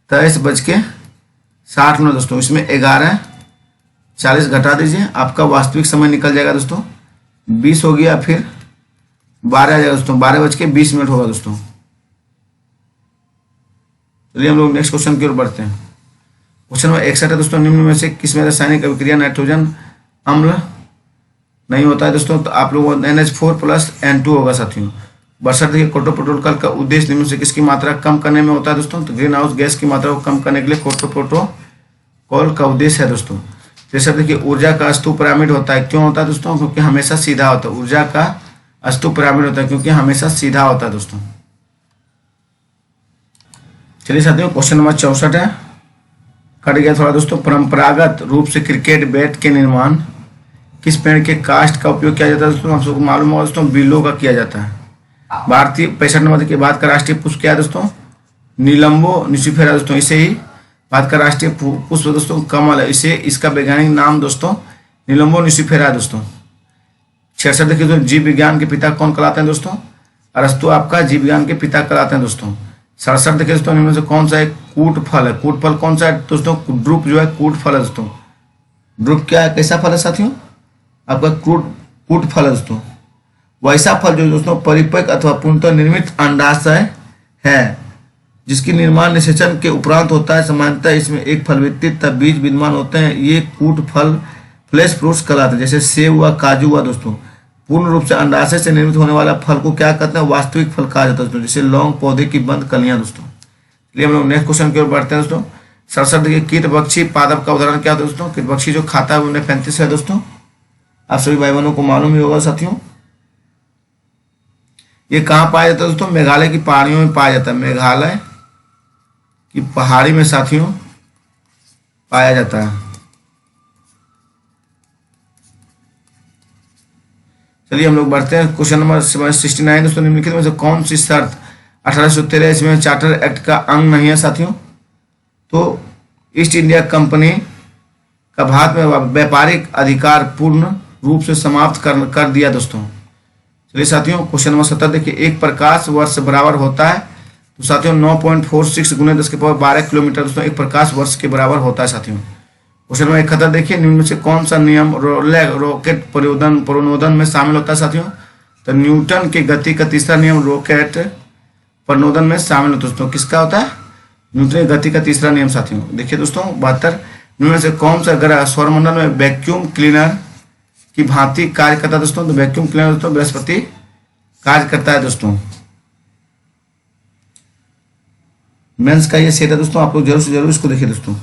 [SPEAKER 1] 23:60 दोस्तों। इसमें 11:40 घटा दीजिए, आपका वास्तविक समय निकल जाएगा दोस्तों, 20 हो गया, फिर 12 आ जाएगा दोस्तों, 12:20 होगा दोस्तों। चलिए हम लोग नेक्स्ट क्वेश्चन की ओर बढ़ते हैं। क्वेश्चन नंबर 61 है दोस्तों, निम्न में से किसमें रासायनिक अभिक्रिया नाइट्रोजन अम्ल नहीं होता है दोस्तों, तो आप लोगों को NH4 प्लस N2 होगा साथियों। बरसात देखिए क्लोरोप्रोटोकॉल का उद्देश्य निम्न से किसकी मात्रा कम करने में होता है दोस्तों, तो ग्रीन हाउस गैस की मात्रा को कम करने के लिए क्लोरोप्रोटोकॉल का उद्देश्य है दोस्तों। जैसे देखिए ऊर्जा का स्तूप पिरामिड होता है, क्यों होता है दोस्तों, क्योंकि हमेशा सीधा होता है। ऊर्जा का स्तूप पिरामिड होता है क्योंकि हमेशा सीधा होता है दोस्तों। चलिए साथियों क्वेश्चन नंबर 64 है, कट गया थोड़ा दोस्तों। परंपरागत रूप से क्रिकेट बैट के निर्माण किस पेड़ के कास्ट का उपयोग किया जाता है दोस्तों, आप सबको मालूम होगा दोस्तों, बिल्लो का किया जाता है। भारतीय 65 नंबर के बाद का राष्ट्रीय पुष्प क्या है दोस्तों, नीलम्बो न्यूसिफेरा दोस्तों। इसे ही भारत का राष्ट्रीय पुष्प दोस्तों कमल है, इसे इसका वैज्ञानिक नाम दोस्तों नीलम्बो न्यूसिफेरा है दोस्तों। 66 देखिए दोस्तों, जीव विज्ञान के पिता कौन कहलाते हैं दोस्तों, अरस्तु आपका जीव विज्ञान के पिता कहलाते हैं दोस्तों। 67 देखिए दोस्तों, इनमें से कौन सा एक कूट फल है, कूट फल कौन सा है दोस्तों, ड्रुप जो है कूट फल है दोस्तों। ड्रुप क्या है, कैसा फल है साथियों, आपका कूट फल है दोस्तों। वैसा फल जो दोस्तों परिपक्व अथवा पूर्णतः निर्मित अंडाशय है, जिसकी निर्माण निषेचन के उपरांत होता है। सामान्यतः इसमें एक फल वित्तित बीज विद्यमान होते हैं, ये कूट फल फ्लैश फ्रूट्स कहलाते हैं। जैसे सेब हुआ, काजू हुआ दोस्तों। पूर्ण रूप से अंडाशय से निर्मित होने वाला फल को क्या कहते हैं, वास्तविक फल कहा जाता है दोस्तों। जैसे लौंग पौधे की बंद कलियां दोस्तों। चलिए हम लोग नेक्स्ट क्वेश्चन की ओर बढ़ते हैं दोस्तों। 67 देखिए, कीटभक्षी पादप का उदाहरण क्या होता है दोस्तों, कीटभक्षी जो खाता है वो 35 है दोस्तों, आप सभी भाई बहनों को मालूम ही होगा साथियों। ये कहाँ पाया जाता है दोस्तों, मेघालय की पहाड़ियों में पाया जाता है, मेघालय की पहाड़ी में साथियों पाया जाता है। चलिए हम लोग बढ़ते हैं क्वेश्चन नंबर 69 दोस्तों, निम्नलिखित में से कौन सी शर्त 1813 ईस्वी में चार्टर एक्ट का अंग नहीं है साथियों। तो ईस्ट इंडिया कंपनी का भारत में व्यापारिक अधिकार पूर्ण रूप से समाप्त कर दिया दोस्तों। चलिए साथियों, क्वेश्चन नंबर 17 देखिए, एक प्रकाश वर्ष बराबर होता है, तो साथियों 9.46 गुने 10⁻12 किलोमीटर दोस्तों एक प्रकाश वर्ष के बराबर होता है साथियों। क्वेश्चन नंबर 71 देखिए, निम्न में से कौन सा नियम रॉकेट प्रणोदन में शामिल होता है साथियों? तो न्यूटन के गति का तीसरा नियम रॉकेट प्रणोदन में शामिल होता है दोस्तों। किसका होता है? न्यूटन की गति का तीसरा नियम साथियों। देखिए दोस्तों 72, निम्न में से कौन सा ग्रह सौरमंडल में वैक्यूम क्लीनर की भांति कार्य करता है दोस्तों? तो वैक्यूम क्लीनर दोस्तों बृहस्पति कार्य करता है दोस्तों। मेंस का ये सेट है दोस्तों, आप लोग जरूर से जरूर इसको देखिए दोस्तों।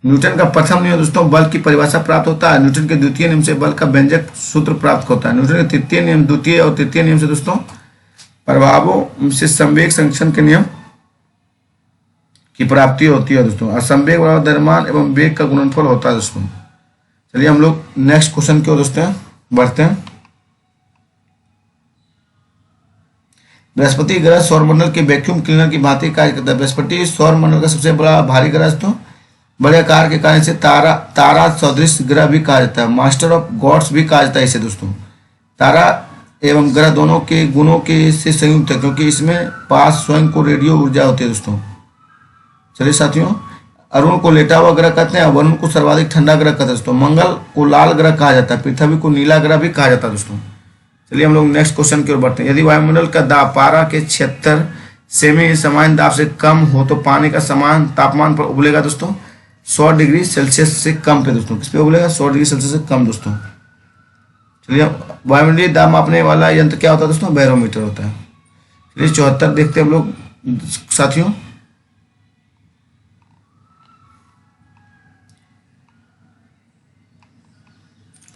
[SPEAKER 1] न्यूटन का प्रथम नियम दोस्तों बल की परिभाषा प्राप्त होता है। न्यूटन के द्वितीय नियम से बल का व्यंजक सूत्र प्राप्त होता है। न्यूटन के तृतीय नियम, द्वितीय और तृतीय नियम से दोस्तों प्रभावों से संवेग संरक्षण के नियम की प्राप्ति होती है दोस्तों। और संवेग बराबर द्रव्यमान एवं वेग का गुणनफल होता है दोस्तों। चलिए हम लोग नेक्स्ट क्वेश्चन की ओर दोस्तों बढ़ते हैं। बृहस्पति ग्रह सौरमंडल के वैक्यूम क्लीनर की भांति कार्य करता है। बृहस्पति सौरमंडल का सबसे बड़ा भारी ग्रह दोस्तों, बड़े आकार के कारण से तारा सदृश ग्रह भी कहा जाता है। मास्टर ऑफ गॉड्स भी कहा जाता है इसे दोस्तों। तारा एवं ग्रह दोनों के गुणों के से संयुक्त है, क्योंकि इसमें पास स्वयं को रेडियो ऊर्जा होती है दोस्तों। चलिए साथियों, अरुण को लेटा हुआ ग्रह कहते हैं, वरुण को सर्वाधिक ठंडा ग्रह कहते हैं दोस्तों। मंगल को लाल ग्रह कहा जाता है, पृथ्वी को नीला ग्रह भी कहा जाता है दोस्तों। चलिए हम लोग नेक्स्ट क्वेश्चन की ओर बढ़ते हैं। यदि वायुमंडल का दाब पारा के 76 सेमी सामान्य दाब से कम हो तो पानी का समान तापमान पर उबलेगा दोस्तों 100 डिग्री सेल्सियस से कम पे दोस्तों। किस पे उबलेगा? 100 डिग्री सेल्सियस से कम दोस्तों। चलिए वायुमंडलीय दाब मापने वाला यंत्र क्या होता है दोस्तों? बैरोमीटर होता है। चलिए 74 देखते हैं हम लोग साथियों।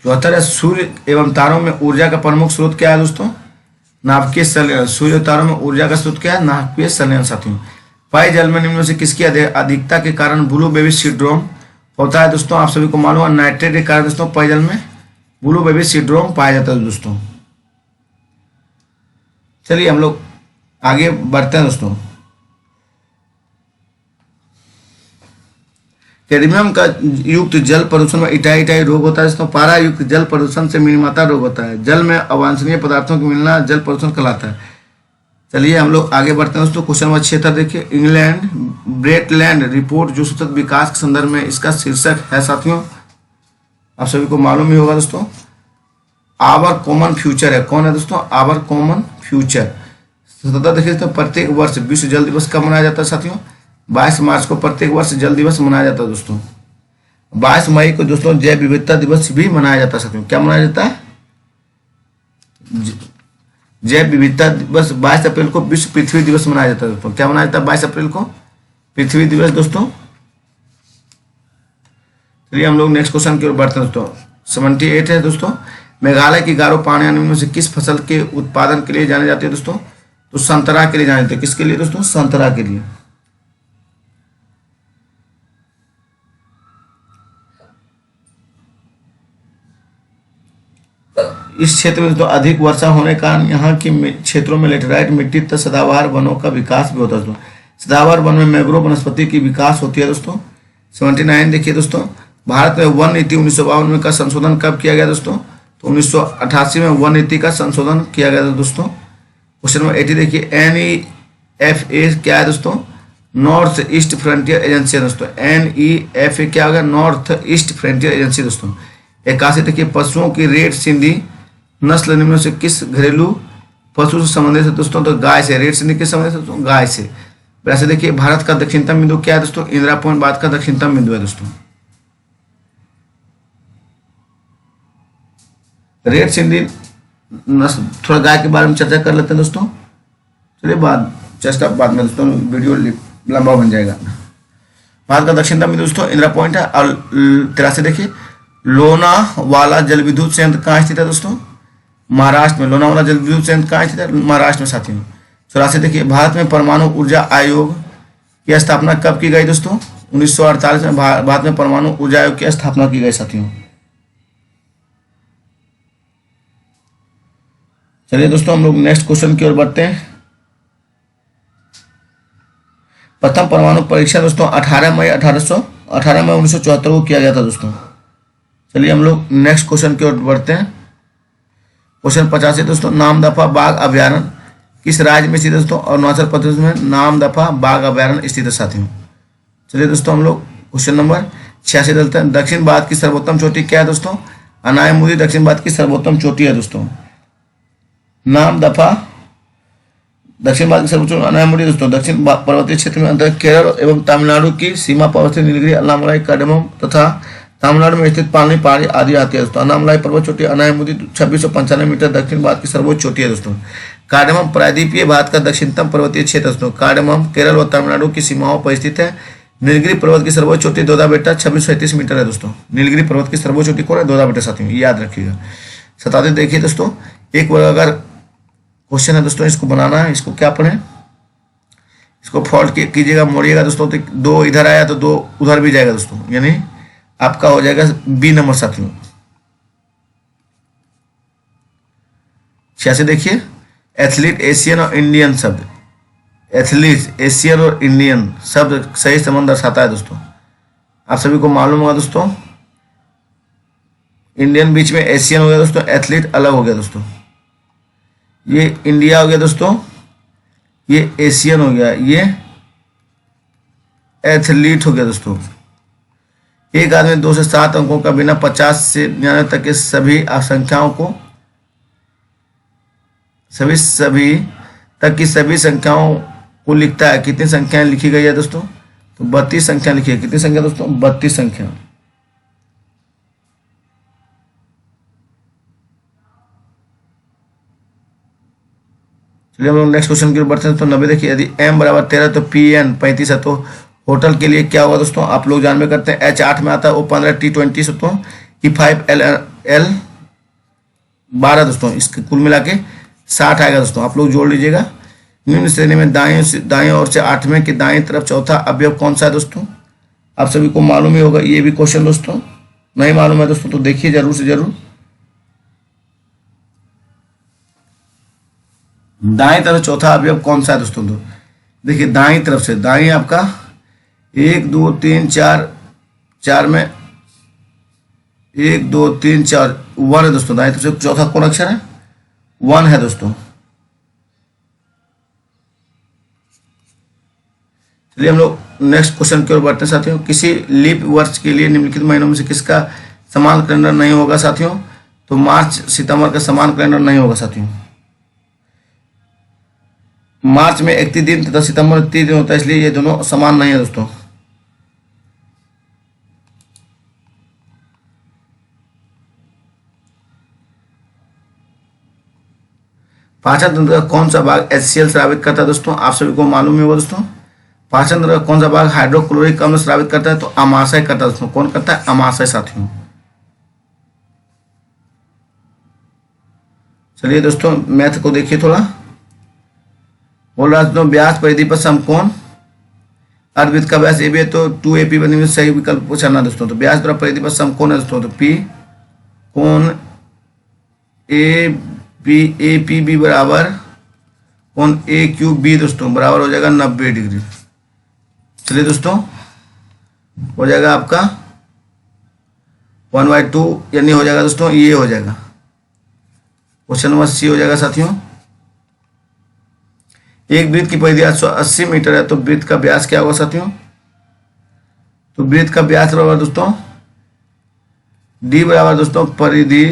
[SPEAKER 1] चौहत्तर है, सूर्य एवं तारों में ऊर्जा का प्रमुख स्रोत क्या है दोस्तों? नाभिकीय संलयन। सूर्य और तारों में ऊर्जा का स्रोत क्या है? नाभिकीय संलयन साथियों। पाए जल में निम्न में से किसकी अधिकता के कारण ब्लू बेबी सिंड्रोम होता है दोस्तों? आप सभी को मालूम है नाइट्रेट के कारण दोस्तों पाए जल में ब्लू बेबी सिंड्रोम पाया जाता है दोस्तों। चलिए हम लोग आगे बढ़ते हैं दोस्तों। कैडमियम का युक्त जल प्रदूषण में इटाई रोग होता है दोस्तों। पारा युक्त जल प्रदूषण से मिनीमाता रोग होता है। जल में अवांछनीय पदार्थों के मिलना जल प्रदूषण कहलाता है। चलिए हम लोग आगे बढ़ते हैं दोस्तों। क्वेश्चन नंबर 76 देखिए, इंग्लैंड ब्रेटलैंड रिपोर्ट जो सतत विकास के संदर्भ में इसका शीर्षक है साथियों, आप सभी को मालूम ही होगा दोस्तों, आवर कॉमन फ्यूचर है। कौन है दोस्तों? Our common future. सतत देखिए दोस्तों, प्रत्येक वर्ष विश्व जल दिवस कब मनाया जाता है साथियों? 22 मार्च को प्रत्येक वर्ष जल दिवस मनाया जाता है दोस्तों। 22 मई को दोस्तों जैव विविधता दिवस भी मनाया जाता है साथियों। क्या मनाया जाता है? जैव विविधता दिवस। 22 अप्रैल को विश्व पृथ्वी दिवस मनाया जाता है दोस्तों। क्या मनाया जाता है 22 अप्रैल को? पृथ्वी दिवस दोस्तों। चलिए हम लोग नेक्स्ट क्वेश्चन की ओर बढ़ते हैं दोस्तों। 78 है दोस्तों, मेघालय की गारो पहाड़ियां निम्न में से किस फसल के उत्पादन के लिए जाने जाती है दोस्तों? तो संतरा के लिए जाने जाते हैं। किसके लिए दोस्तों? संतरा के लिए। इस क्षेत्र में तो अधिक वर्षा होने के कारण यहाँ की क्षेत्रों में लेटेराइट मिट्टी तथा सदाबहार वनों का विकास भी होता है दोस्तों। सदाबहार वन में मैंग्रोव वनस्पति की विकास होती है दोस्तों। 79 देखिए दोस्तों, भारत में वन नीति 1952 में का संशोधन कब किया गया दोस्तों? तो 1988 में वन नीति का संशोधन किया गया था दोस्तों। क्वेश्चन नंबर 80 देखिए, NEFA क्या है दोस्तों? नॉर्थ ईस्ट फ्रंटियर एजेंसी है दोस्तों। NEFA क्या होगा? नॉर्थ ईस्ट फ्रंटियर एजेंसी दोस्तों। 81 देखिए, पशुओं की रेड सिंधी नस्ल निम्न से किस घरेलू पशु से संबंधित है दोस्तों? तो गाय से। रेड सिंधी किस संबंधित है दोस्तों? गाय से। वैसे देखिए, भारत का दक्षिणतम बिंदु क्या है दोस्तों? इंदिरा पॉइंट भारत का दक्षिणतम बिंदु है दोस्तों। रेड सिंधी नस्ल, थोड़ा गाय के बारे में चर्चा कर लेते हैं दोस्तों। चलिए बाद में दोस्तों वीडियो लंबा बन जाएगा। भारत का दक्षिणतम बिंदु दोस्तों इंदिरा पॉइंट है। और 83 देखिए, लोनावाला जल विद्युत संयंत्र कहाँ स्थित है दोस्तों? महाराष्ट्र में। लोनावाला जल विद्युत संयंत्र कहाँ स्थित है? महाराष्ट्र में साथियों। 84 देखिए, भारत में परमाणु ऊर्जा आयोग की स्थापना कब की गई दोस्तों? 1948 में भारत में परमाणु ऊर्जा आयोग की स्थापना की गई साथियों। चलिए दोस्तों हम लोग नेक्स्ट क्वेश्चन की ओर बढ़ते हैं। प्रथम परमाणु परीक्षण दोस्तों 18 मई 1974 को किया गया था दोस्तों। चलिए हम लोग नेक्स्ट क्वेश्चन की ओर बढ़ते हैं। क्वेश्चन 85 दोस्तों, नामदफा बाघ अभ्यारण्य किस राज्य में स्थित है दोस्तों? अरुणाचल प्रदेश में नामदफा बाघ अभ्यारण्य स्थित है साथियों। चलिए दोस्तों हम लोग क्वेश्चन नंबर 86 चलते हैं। दक्षिण भारत की सर्वोत्तम चोटी क्या है दोस्तों? अनायमुदी दक्षिण भारत की सर्वोत्तम चोटी है दोस्तों। नामदफा दक्षिण भारत की सर्वोत्तम अनायमुदी दोस्तों दक्षिण पर्वतीय क्षेत्र में अंतर्गत केरल एवं तमिलनाडु की सीमा पर अवस्थित नीलगिरी, अन्नामलाई, कार्डमम तथा तमिलनाडु में स्थित पालनी पहाड़ी आदि आती है दोस्तों। अन्नामलाई पर्वत चोटी अनायमुदी 2695 मीटर दक्षिण भारत की सर्वोच्च चोटी है दोस्तों। कार्डमम प्रायद्वीपीय भारत का दक्षिणतम पर्वतीय क्षेत्र दोस्तों। कार्डमम केरल और तमिलनाडु की सीमाओं पर स्थित है। नीलगिरी पर्वत की सर्वोच्च चोटी दोदा बेटा 2637 मीटर है दोस्तों। नीलगिरी पर्वत की सर्वोच्च चोटी कौन है? दोदा बेटा साथियों, याद रखिएगा। 27 देखिए दोस्तों, एक वर्गाकार क्वेश्चन है दोस्तों, इसको बनाना है। इसको क्या पढ़ें, इसको फोल्ड कीजिएगा, मोड़िएगा दोस्तों, तो 2 इधर आया तो 2 उधर भी जाएगा दोस्तों, यानी आपका हो जाएगा बी नंबर साथियों। 86 देखिए, एथलीट एशियन और इंडियन शब्द, एथलीट एशियन और इंडियन शब्द सही संबंध दर्शाता है दोस्तों। आप सभी को मालूम होगा दोस्तों, इंडियन बीच में एशियन हो गया दोस्तों, एथलीट अलग हो गया दोस्तों। ये इंडिया हो गया दोस्तों, ये एशियन हो गया, ये एथलीट हो गया दोस्तों। एक आदमी 2 से 7 अंकों का बिना 50 से 99 तक के सभी संख्याओं को सभी तक की सभी संख्याओं को लिखता है। कितनी संख्याएं लिखी गई है दोस्तों? तो 32 संख्या लिखी है। कितनी संख्या दोस्तों? 32 संख्या। चलिए हम लोग नेक्स्ट क्वेश्चन की ओर बढ़ते हैं। तो 90 देखिए, यदि m बराबर 13 तो pn 35 है, तो होटल के लिए क्या होगा दोस्तों? आप लोग जान में करते हैं, H8 में आता है, O15 T20 दोस्तों, E5 L 12 दोस्तों, इसके कुल मिला के 60 आएगा दोस्तों। आप लोग जोड़ लीजिएगा। निम्न श्रेणी में दाएं ओर से 8वें की दाएं तरफ चौथा अवयव कौन सा है दोस्तों? आप सभी को मालूम ही होगा ये भी क्वेश्चन दोस्तों। नहीं मालूम है दोस्तों तो देखिए जरूर से जरूर। दाएं तरफ चौथा अवयव कौन सा है दोस्तों? तो देखिए दाएं तरफ से, दाएं आपका 1 2 3 4 में 1 2 3 4 1 है दोस्तों। दाएं तरफ से चौथा कौन अक्षर है? 1 है दोस्तों। चलिए हम लोग नेक्स्ट क्वेश्चन की ओर बढ़ते हैं साथियों। किसी लीप वर्ष के लिए निम्नलिखित महीनों में से किसका समान कैलेंडर नहीं होगा साथियों? तो मार्च सितंबर का समान कैलेंडर नहीं होगा साथियों। मार्च में 31 दिन तथा सितंबर में 30 दिन होता है, इसलिए ये दोनों समान नहीं है दोस्तों। पाचन तंत्र का कौन सा भाग HCl स्रावित करता है दोस्तों? आप सभी को मालूम ही होगा दोस्तों। पाचन तंत्र का कौन सा भाग हाइड्रोक्लोरिक अम्ल स्रावित करता है? तो अमाशय करता है दोस्तों। कौन करता है? अमाशय साथियों। चलिए दोस्तों मैथ को देखिए थोड़ा। बोल रहा दोस्तों, व्यास परिधि पर समकोण अर्धवृत्त का व्यास AB है, तो 2AP बनने में सही विकल्प पूछना दोस्तों। तो व्यास द्वारा परिधि पर समकोण है दोस्तों, तो P कोण APB बराबर कोण AQB दोस्तों बराबर हो जाएगा 90 डिग्री। चलिए दोस्तों हो जाएगा आपका 1/2 यानी हो जाएगा दोस्तों, ये हो जाएगा क्वेश्चन नंबर C हो जाएगा साथियों। एक वृत्त की परिधि 880 मीटर है, तो वृत्त का व्यास क्या होगा साथियों? तो वृत्त का व्यास बराबर दोस्तों D बराबर दोस्तों परिधि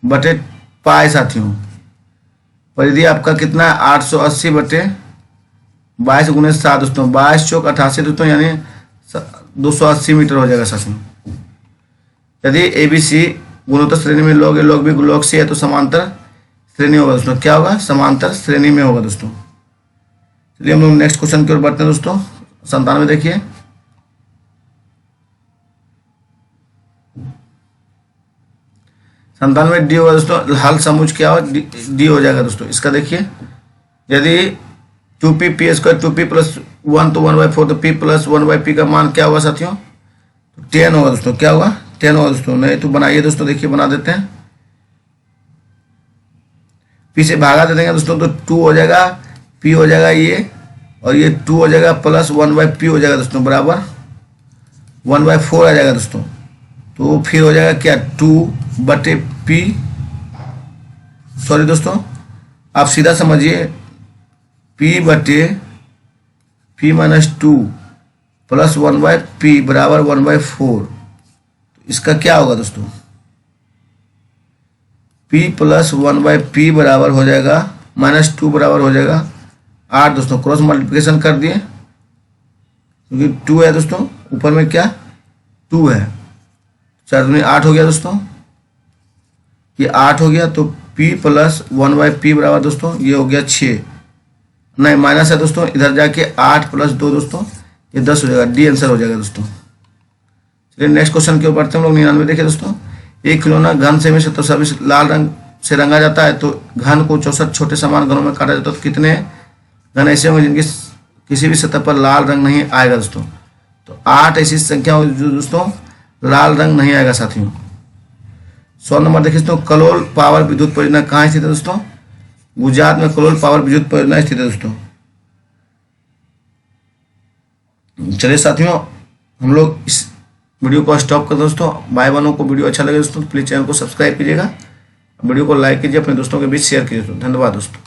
[SPEAKER 1] बटे पाई साथियों। परिधि आपका कितना है? 880 बटे 22 गुने 7 दोस्तों। 22 चौक 88 दोस्तों, यानी 280 मीटर हो जाएगा साथियों। यदि ABC गुणोत्तर श्रेणी में log A log B log C है, तो समांतर श्रेणी होगा दोस्तों। क्या होगा? समांतर श्रेणी में होगा दोस्तों। चलिए हम लोग नेक्स्ट क्वेश्चन की ओर बढ़ते हैं दोस्तों। 97 देखिए, डी होगा दोस्तों। हल समुच क्या हो? डी हो जाएगा दोस्तों। इसका देखिए, यदि 2p p स्क्वायर 2p + 1 तो 1/4, तो p + 1/p का मान क्या होगा साथियों? 10 होगा दोस्तों। क्या होगा? 10 होगा दोस्तों। नहीं तो बनाइए दोस्तों, देखिए बना देते हैं। पी से भागा दे देंगे दोस्तों तो 2 हो जाएगा, पी हो जाएगा ये, और ये 2 हो जाएगा प्लस 1/p हो जाएगा दोस्तों, बराबर 1/4 आ जाएगा दोस्तों। तो फिर हो जाएगा क्या, 2/p, सॉरी दोस्तों आप सीधा समझिए, p/p - 2 प्लस 1/p बराबर 1/4। तो इसका क्या होगा दोस्तों, p प्लस 1/p बराबर हो जाएगा -2 बराबर हो जाएगा 8 दोस्तों। क्रॉस मल्टीप्लिकेशन कर दिए क्योंकि 2 है दोस्तों, ऊपर में क्या 2 है, 4 दूनी 8 हो गया दोस्तों, ये 8 हो गया। तो p प्लस 1/p बराबर दोस्तों ये हो गया 6, नहीं माइनस है दोस्तों, इधर जाके 8 प्लस 2 दोस्तों ये 10 हो जाएगा, डी आंसर हो जाएगा दोस्तों। चलिए नेक्स्ट क्वेश्चन के ऊपर बढ़ते हैं हम लोग। 99 देखिए दोस्तों, एक खिलौना घन से 27 लाल रंग से रंगा जाता है तो घन को 64 छोटे समान घनों में काटा जाता है, तो कितने घन ऐसे होंगे जिनकी किसी भी सतह पर लाल रंग नहीं आएगा दोस्तों। तो 8 ऐसी संख्या होगी जो दोस्तों लाल रंग नहीं आएगा साथियों। 100 नंबर देखिए दोस्तों, कलोल पावर विद्युत परियोजना कहाँ स्थित है दोस्तों, गुजरात में कलोल पावर विद्युत परियोजना स्थित है दोस्तों। चलिए साथियों हम लोग इस वीडियो को स्टॉप कर दोस्तों। भाई बहनों को वीडियो अच्छा लगे दोस्तों तो प्लीज चैनल को सब्सक्राइब कीजिएगा, वीडियो को लाइक कीजिए, अपने दोस्तों के बीच शेयर कीजिए। धन्यवाद दोस्तों।